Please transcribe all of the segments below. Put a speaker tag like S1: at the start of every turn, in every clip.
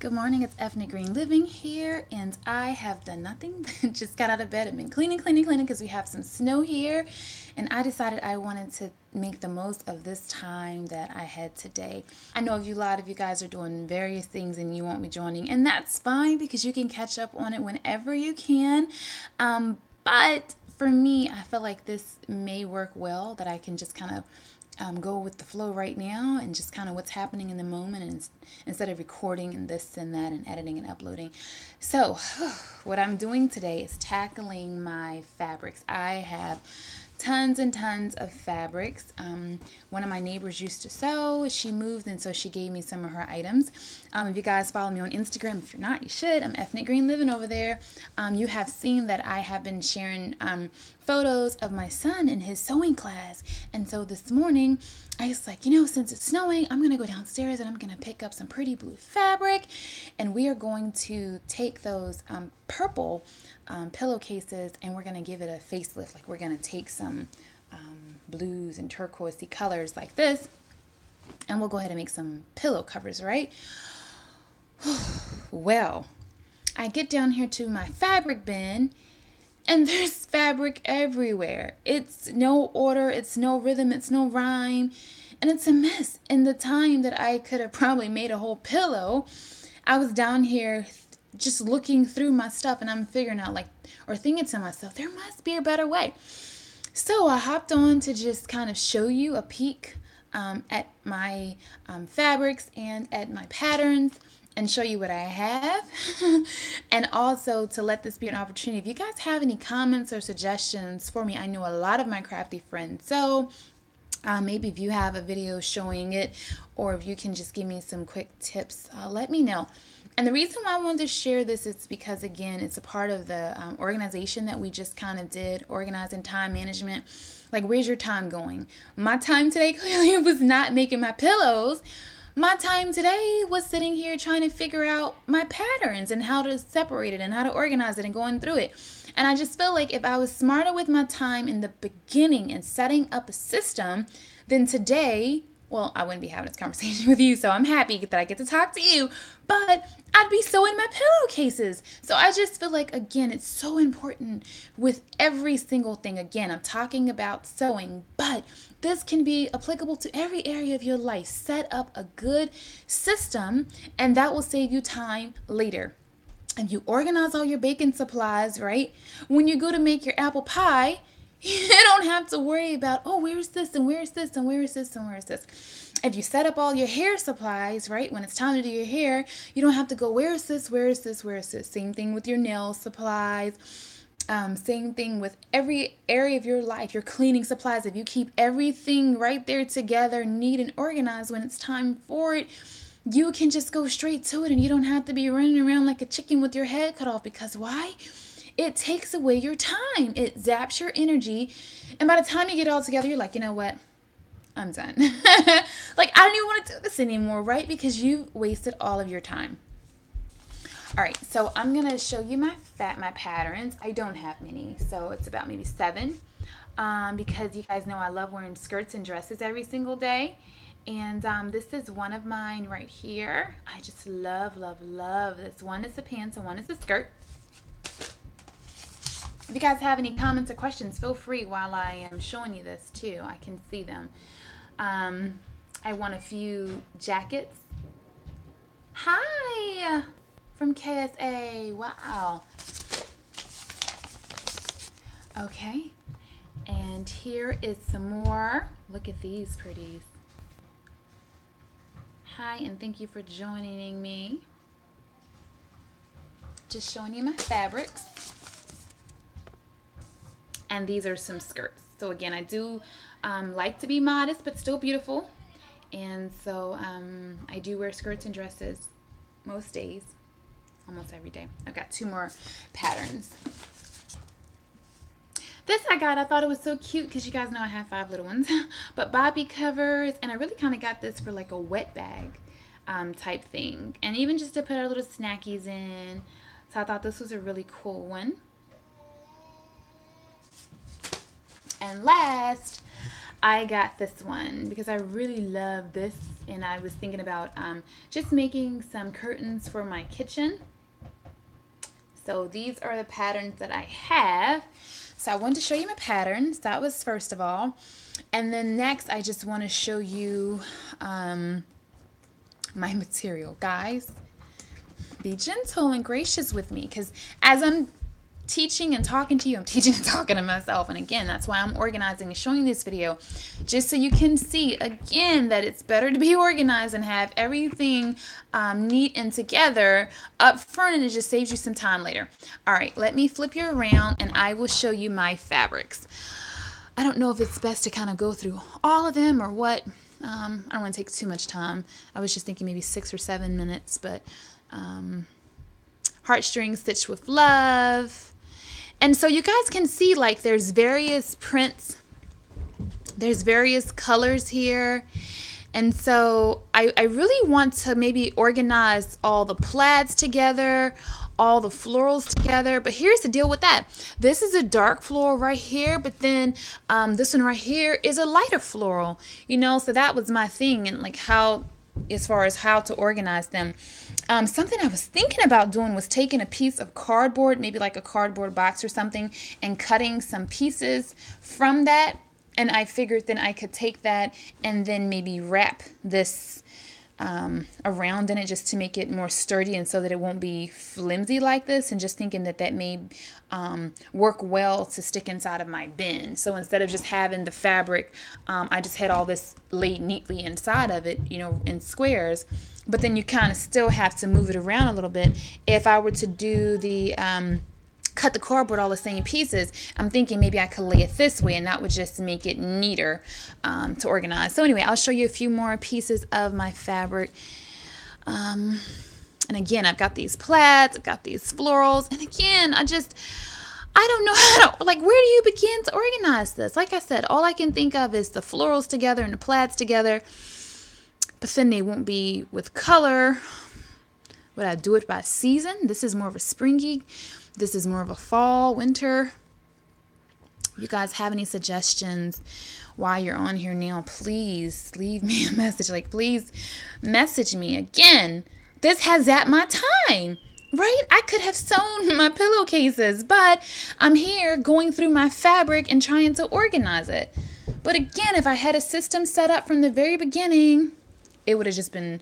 S1: Good morning, it's Ethnic Green Living here, and I have done nothing but just got out of bed and been cleaning because we have some snow here, and I decided I wanted to make the most of this time that I had today. I know a lot of you guys are doing various things and you won't be joining, and that's fine because you can catch up on it whenever you can. But for me, I feel like this may work well, that I can just kind of go with the flow right now and just kind of what's happening in the moment, and instead of recording and this and that and editing and uploading. So what I'm doing today is tackling my fabrics. I have tons and tons of fabrics. One of my neighbors used to sew. She moved, and so she gave me some of her items. If you guys follow me on Instagram, if you're not, you should. I'm Ethnic Green Living over there. You have seen that I have been sharing photos of my son in his sewing class. And so this morning, I was like, since it's snowing, I'm going to go downstairs and I'm going to pick up some pretty blue fabric. And we are going to take those purple pillowcases and we're going to give it a facelift. Like, we're going to take some blues and turquoisey colors like this, and we'll go ahead and make some pillow covers, right? Well, I get down here to my fabric bin, and there's fabric everywhere. It's no order, it's no rhythm, it's no rhyme, and it's a mess. In the time that I could have probably made a whole pillow, I was down here just looking through my stuff, and I'm figuring out, or thinking to myself, there must be a better way. So I hopped on to just kind of show you a peek at my fabrics and at my patterns, and show you what I have. And also to let this be an opportunity. If you guys have any comments or suggestions for me, I know a lot of my crafty friends. So maybe if you have a video showing it, or if you can just give me some quick tips, let me know. And the reason why I wanted to share this is because, again, it's a part of the organization that we just kind of did, organizing time management. Like, where's your time going? My time today clearly was not making my pillows. My time today was sitting here trying to figure out my patterns and how to separate it and how to organize it and going through it. And I just feel like if I was smarter with my time in the beginning and setting up a system, then today, well, I wouldn't be having this conversation with you, so I'm happy that I get to talk to you, but I'd be sewing my pillowcases. So I just feel like, again, it's so important with every single thing. Again, I'm talking about sewing, but this can be applicable to every area of your life. Set up a good system, and that will save you time later. If you organize all your baking supplies, right, when you go to make your apple pie, you don't have to worry about, oh, where's this and where's this and where's this and where's this. If you set up all your hair supplies, right, when it's time to do your hair, you don't have to go, where is this, where is this, where is this. Same thing with your nail supplies. Same thing with every area of your life, your cleaning supplies. If you keep everything right there together, neat and organized, when it's time for it, you can just go straight to it, and you don't have to be running around like a chicken with your head cut off. Because why? It takes away your time. It zaps your energy. And by the time you get it all together, you're like, you know what? I'm done. Like, I don't even want to do this anymore, right? Because you've wasted all of your time. All right, so I'm going to show you my patterns. I don't have many, so it's about maybe 7. Because you guys know I love wearing skirts and dresses every single day. And this is one of mine right here. I just love, love, love this. One is the pants and one is the skirt. If you guys have any comments or questions, feel free while I am showing you this too. I can see them. I won a few jackets. Hi from KSA. Wow. Okay. And here is some more. Look at these pretties. Hi, and thank you for joining me. Just showing you my fabrics. And these are some skirts. So again, I do like to be modest, but still beautiful. And so I do wear skirts and dresses most days, almost every day. I've got 2 more patterns. This I thought it was so cute because you guys know I have 5 little ones. But Bobby covers, and I really kind of got this for like a wet bag type thing. And even just to put our little snackies in. So I thought this was a really cool one. And last, I got this one because I really love this and I was thinking about just making some curtains for my kitchen. So these are the patterns that I have. So I wanted to show you my patterns. That was first of all. And then next, I just want to show you my material. Guys, be gentle and gracious with me, because as I'm teaching and talking to you, I'm teaching and talking to myself. And again, that's why I'm organizing and showing this video, just so you can see again that it's better to be organized and have everything neat and together up front, and it just saves you some time later. All right, let me flip you around and I will show you my fabrics. I don't know if it's best to kind of go through all of them or what. I don't want to take too much time. I was just thinking maybe 6 or 7 minutes, but heartstrings stitched with love. And so you guys can see, like, there's various prints, there's various colors here. And so I really want to maybe organize all the plaids together, all the florals together. But here's the deal with that. This is a dark floral right here, but then this one right here is a lighter floral, you know, so that was my thing, and like how, as far as how to organize them. Something I was thinking about doing was taking a piece of cardboard, maybe like a cardboard box or something, and cutting some pieces from that. And I figured then I could take that and then maybe wrap this around in it, just to make it more sturdy and so that it won't be flimsy like this. And just thinking that that may work well to stick inside of my bin. So instead of just having the fabric, I just had all this laid neatly inside of it, you know, in squares. But then you kind of still have to move it around a little bit. If I were to do the cut the cardboard all the same pieces, I'm thinking maybe I could lay it this way, and that would just make it neater to organize. So anyway, I'll show you a few more pieces of my fabric. And again, I've got these plaids, I've got these florals, and again, I don't know how to, like, where do you begin to organize this? Like I said, all I can think of is the florals together and the plaids together, but then they won't be with color. Would I do it by season? This is more of a springy. This is more of a fall, winter. You guys have any suggestions while you're on here now? Please leave me a message. Like, please message me. Again, this has at my time, right? I could have sewn my pillowcases, but I'm here going through my fabric and trying to organize it. But again, if I had a system set up from the very beginning, it would have just been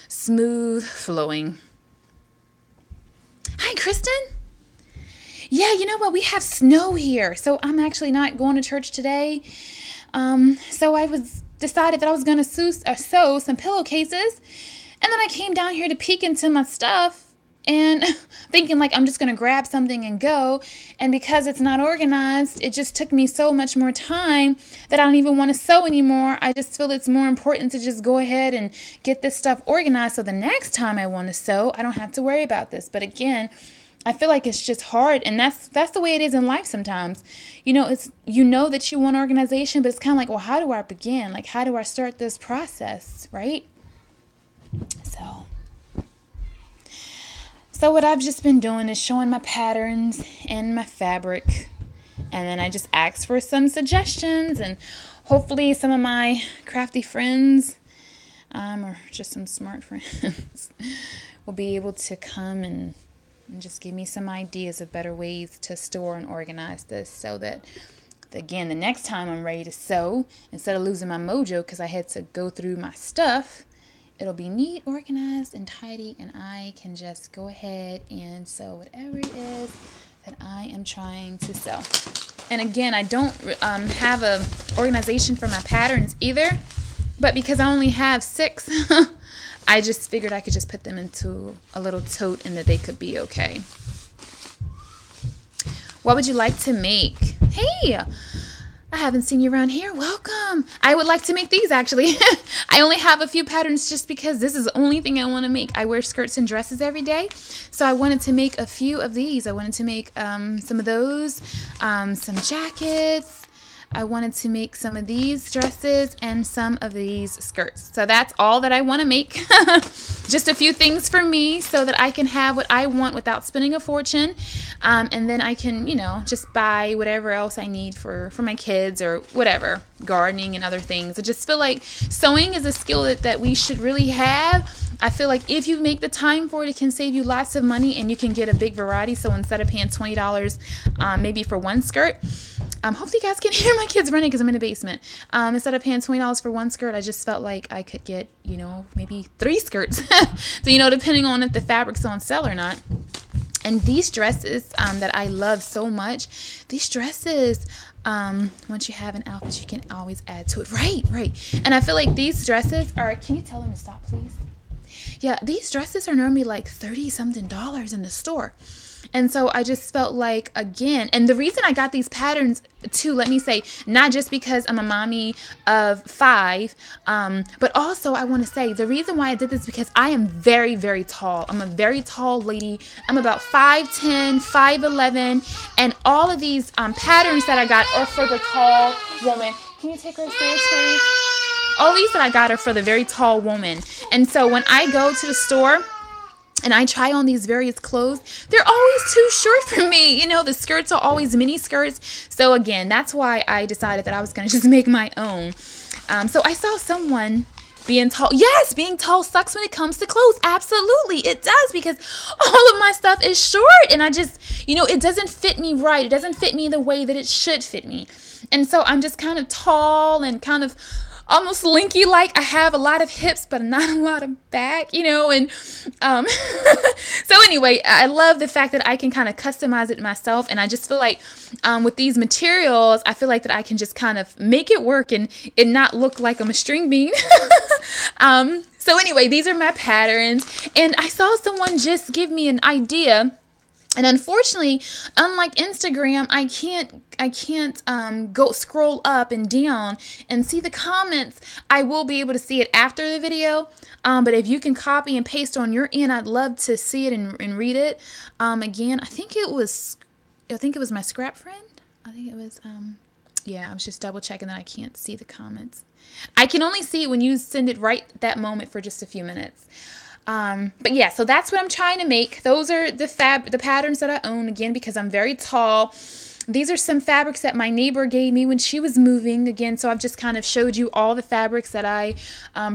S1: smooth flowing. Hi, Kristen. Yeah, you know what? We have snow here, so I'm actually not going to church today. So I decided that I was going to sew some pillowcases, and then I came down here to peek into my stuff and thinking like I'm just going to grab something and go. And because it's not organized, it just took me so much more time that I don't even want to sew anymore. I just feel it's more important to just go ahead and get this stuff organized, so the next time I want to sew, I don't have to worry about this. But again, I feel like it's just hard, and that's the way it is in life sometimes. You know, it's, you know that you want organization, but it's kind of like, well, how do I begin? Like, how do I start this process, right? So what I've just been doing is showing my patterns and my fabric, and then I just asked for some suggestions, and hopefully some of my crafty friends, or just some smart friends, will be able to come and just give me some ideas of better ways to store and organize this, so that, again, the next time I'm ready to sew, instead of losing my mojo because I had to go through my stuff, it'll be neat, organized, and tidy, and I can just go ahead and sew whatever it is that I am trying to sew. And again, I don't have a organization for my patterns either, but because I only have 6, I just figured I could just put them into a little tote and that they could be okay. What would you like to make? Hey, I haven't seen you around here. Welcome. I would like to make these, actually. I only have a few patterns just because this is the only thing I want to make. I wear skirts and dresses every day, so I wanted to make a few of these. I wanted to make some of those, some jackets, I wanted to make some of these dresses and some of these skirts. So that's all that I want to make. Just a few things for me so that I can have what I want without spending a fortune. And then I can, you know, just buy whatever else I need for my kids or whatever, gardening and other things. I just feel like sewing is a skill that we should really have. I feel like if you make the time for it, it can save you lots of money and you can get a big variety. So instead of paying $20 maybe for one skirt, hopefully you guys can hear my kids running because I'm in the basement. Instead of paying $20 for one skirt, I just felt like I could get, you know, maybe 3 skirts. So, you know, depending on if the fabric's on sale or not. And these dresses that I love so much, these dresses, once you have an outfit, you can always add to it. Right. And I feel like these dresses are, can you tell them to stop, please? Yeah, these dresses are normally like $30-something in the store. And so I just felt like, again, and the reason I got these patterns too, let me say, not just because I'm a mommy of 5, but also I want to say the reason why I did this because I am very, very tall. I'm a very tall lady. I'm about 5'10", 5'11", and all of these patterns that I got are for the tall woman. Can you take her upstairs, please? All these that I got are for the very tall woman. And so when I go to the store and I try on these various clothes, they're always too short for me. You know, the skirts are always mini skirts. So again, that's why I decided that I was going to just make my own. So I saw someone being tall. Yes, being tall sucks when it comes to clothes. Absolutely, it does, because all of my stuff is short and I just, you know, it doesn't fit me right. It doesn't fit me the way that it should fit me. And so I'm just kind of tall and kind of almost Linky like. I have a lot of hips but not a lot of back, you know, and so anyway, I love the fact that I can kind of customize it myself, and I just feel like with these materials, I feel like that I can just kind of make it work and it not look like I'm a string bean. So anyway, these are my patterns, and I saw someone just give me an idea. And unfortunately, unlike Instagram, I can't go scroll up and down and see the comments. I will be able to see it after the video. But if you can copy and paste on your end, I'd love to see it and read it. Again, I think it was my scrap friend. I think it was, yeah, I was just double checking that I can't see the comments. I can only see it when you send it right that moment for just a few minutes. But yeah, so that's what I'm trying to make. Those are the patterns that I own, again, because I'm very tall. These are some fabrics that my neighbor gave me when she was moving, again. So I've just kind of showed you all the fabrics that I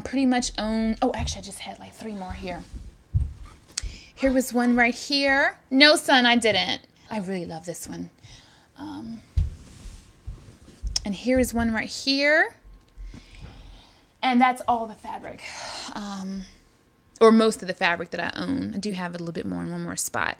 S1: pretty much own. Oh, actually, I just had like 3 more here. Here was one right here. No, son, I didn't. I really love this one. And here is one right here. And that's all the fabric. Or most of the fabric that I own. I do have a little bit more in one more spot.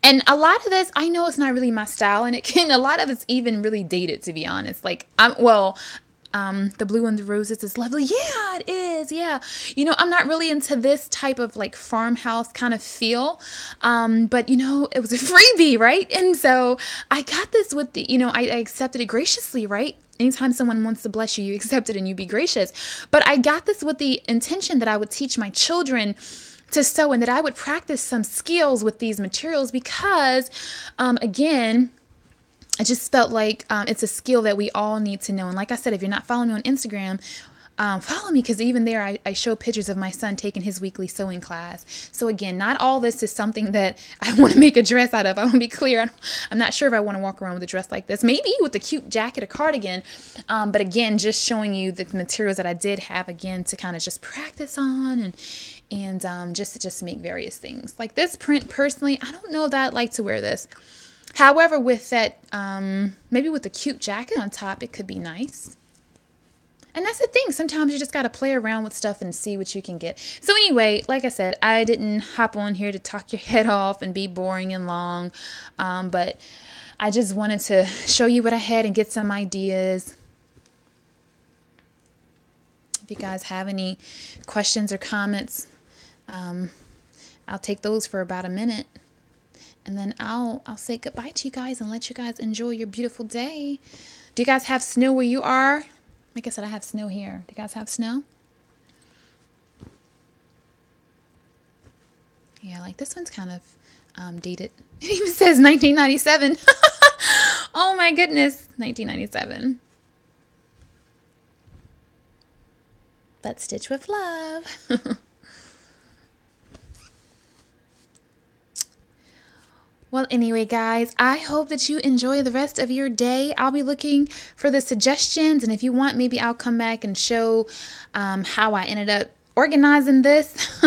S1: And a lot of this, I know it's not really my style, and a lot of it's even really dated, to be honest. Like, the blue and the roses is lovely. Yeah, it is. Yeah. You know, I'm not really into this type of like farmhouse kind of feel. But you know, it was a freebie, right? And so I got this with the, you know, I accepted it graciously, right? Anytime someone wants to bless you, you accept it and you be gracious. But I got this with the intention that I would teach my children to sew and that I would practice some skills with these materials because, again, I just felt like it's a skill that we all need to know. And like I said, if you're not following me on Instagram, follow me, because even there I show pictures of my son taking his weekly sewing class. So again, not all this is something that I want to make a dress out of. I want to be clear. I'm not sure if I want to walk around with a dress like this. Maybe with a cute jacket or cardigan. But again, just showing you the materials that I did have, again, to kind of just practice on and just make various things. Like this print, personally, I don't know that I'd like to wear this. However, with that, maybe with a cute jacket on top, it could be nice. And that's the thing. Sometimes you just got to play around with stuff and see what you can get. So anyway, like I said, I didn't hop on here to talk your head off and be boring and long. But I just wanted to show you what I had and get some ideas. If you guys have any questions or comments, I'll take those for about a minute. And then I'll say goodbye to you guys and let you guys enjoy your beautiful day. Do you guys have snow where you are? Like I said, I have snow here. Do you guys have snow? Yeah, like this one's kind of dated. It even says 1997. Oh my goodness, 1997. but stitch with love. Well, anyway, guys, I hope that you enjoy the rest of your day. I'll be looking for the suggestions, and if you want, maybe I'll come back and show how I ended up organizing this.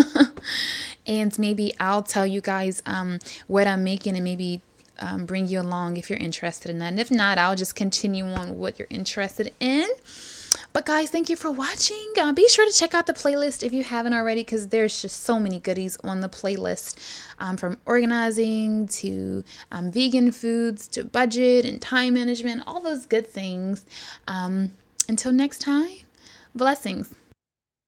S1: And maybe I'll tell you guys what I'm making, and maybe bring you along if you're interested in that. And if not, I'll just continue on what you're interested in. But guys, thank you for watching. Be sure to check out the playlist if you haven't already, because there's just so many goodies on the playlist, from organizing to vegan foods to budget and time management, all those good things. Until next time, blessings.